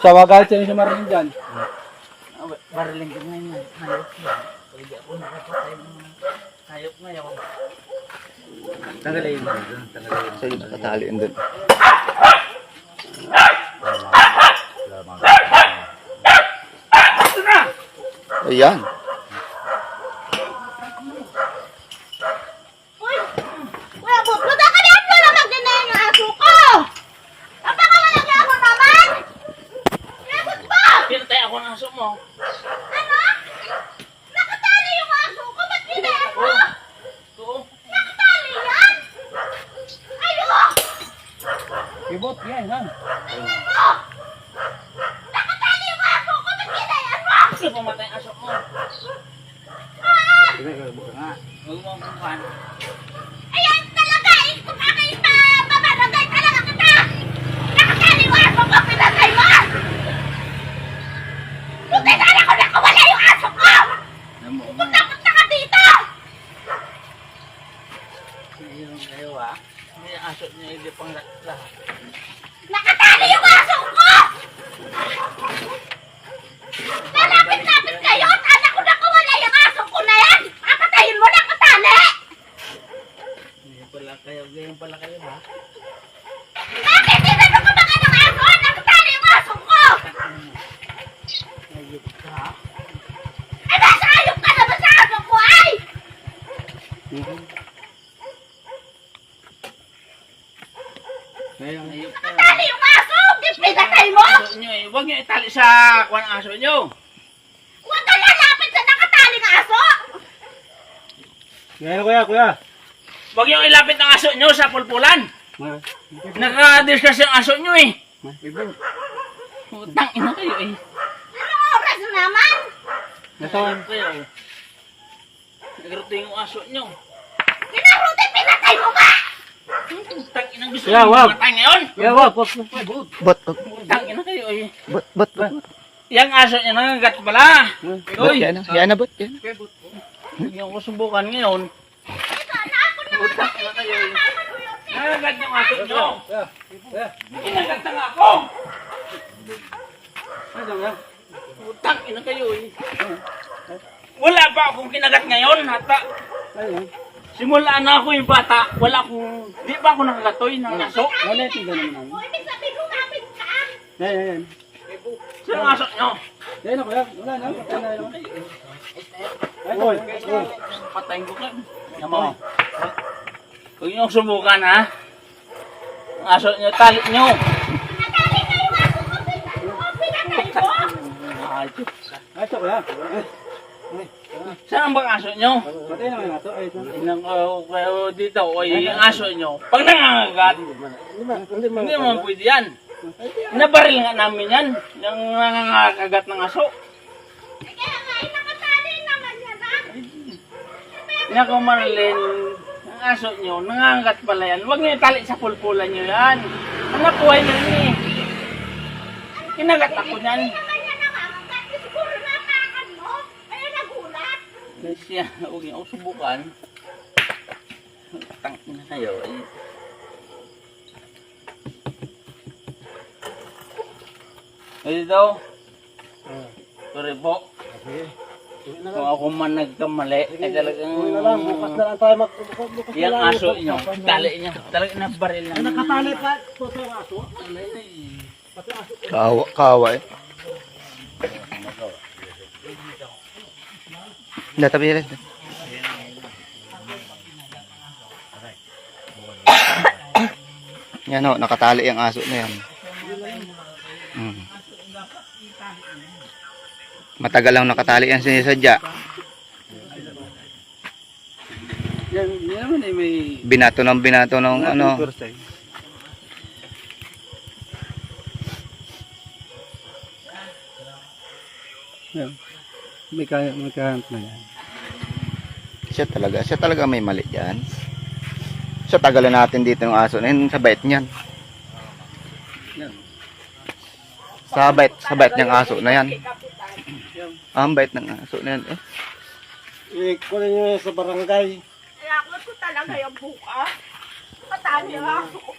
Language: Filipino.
Tawagan siya si Marlene dyan. Bariling ko ngayon yan. Hayop yan. Pwede ako nakapatay ng hayop ngayon. Tanggalin mo. So yung nakatali doon. Ayan. Uy! Kuya Bob, magkakalian mo lang magdanayan yung aso ko! Napakawalang ako naman! Lagot ba? Pinatay ako ng aso mo. Ano? Nakatali yung aso ko! Ba't ginayan mo? Oo. Nakatali yan! Ayun! Ibot yan, ha? Tingnan mo! Nakatali yung aso ko! Ba't ginayan mo? Kasi pumatay ang aso mo. Ah! Huwag mo mukhaan. Ayan talaga! Kung aking pabarangay talaga kita! Nakatali yung aso ko! Pinatay mo! Buti sana ko nakawala yung aso ko! Punta ka dito! Ayaw ah. Hindi ang aso niya hindi pang lahat. Nakatali yung aso ko! Lalapit-lapit kayo! Sana ko nakawala yung aso ko na yan! Kakatayin mo nakatali! Ganyan pala kayo ha. Bakit tinanong ko mga ng aso? Nakatali yung aso ko! Ayok ka ha. Ay, nasa ayok ka naman sa aso ko ay! Ayok ka. Nakatali yung aso! Di pinatay mo! Aso nyo eh. Huwag nyo itali sa kuwan ang aso nyo. Huwag ka lalapit sa nakataling aso! Ngayon, kuya. Huwag nyo ilapit ang aso nyo sa pulpulan. Naka-discuss yung aso nyo eh. Utang ina kayo eh. Anong oras naman? Nasaan kayo eh. Nagrote yung aso nyo. Pinaruti, pinatay mo ba? Utang ina gusto Yeah, nyo wag. matay ngayon. Wag. Bot. Utang ina kayo eh. Bot. Yang aso nyo nangagat pala. Uy. Yan na, bot. Yan. Huwag nyo ko subukan ngayon. Utang ina kayo eh. Nangagat yung aso nyo. Kinagat na nga ako. Utang ina kayo eh. Wala pa akong kinagat ngayon. Hata. Simula na ako yung bata. Di pa ako nakagatoy ng aso. Ibig sabihin lumapit ka! Yan. Sino ang aso nyo? Yan na, kuya. Wala na. Oy. Patayin ko ka. Yaman. Huwag nyo subukan ha. Ang aso nyo, tali nyo. Natali ka yung aso ko! Pinatay mo! Ay, Diyos. Ay, ito, kuya. Saan bang aso nyo? Patay naman yung ato. Ay, ito. Tingnan ko kayo dito. Ay, ang aso nyo. Pag nangangagat, hindi naman pwede yan. Nabaril nga namin yan. Yung nangangakagat ng aso. Kaya nga, nakatali naman yan ha! Nako Marlene, ang aso nyo, nangangagat pala yan. Huwag nyo itali sa pulpulan nyo yan. Anak buhay na yun eh. Kinagat ako yan. Naman yan nangangagat! Siguro natakan mo! Kaya nagulat! Siya, huwag niyo ako subukan. Tangin na kayo. Ay. Ay daw. Sorry po. Kung ako man nagkamali, ay talagang... Bukas na lang tayo bukas Yung aso nyo, tali nyo. Talagang nabaril na. Nakatali pa. Ito yung aso. Kawa eh. Natabi rin. Yan o, nakatali ang aso na yan. Matagal lang nakatali yan sinisadya. Yan naman eh, may... Binato ng ano. Yan. May kahanap na yan. Siya talaga may mali dyan. Sa tagalan natin dito ng aso na yun, sa bait niyan. Yan. Sa bait niyang aso na yan. Ang bait ng aso na yan eh. Kunin nyo sa barangay. Kaya ako talaga yung buka. Katali ang aso ko.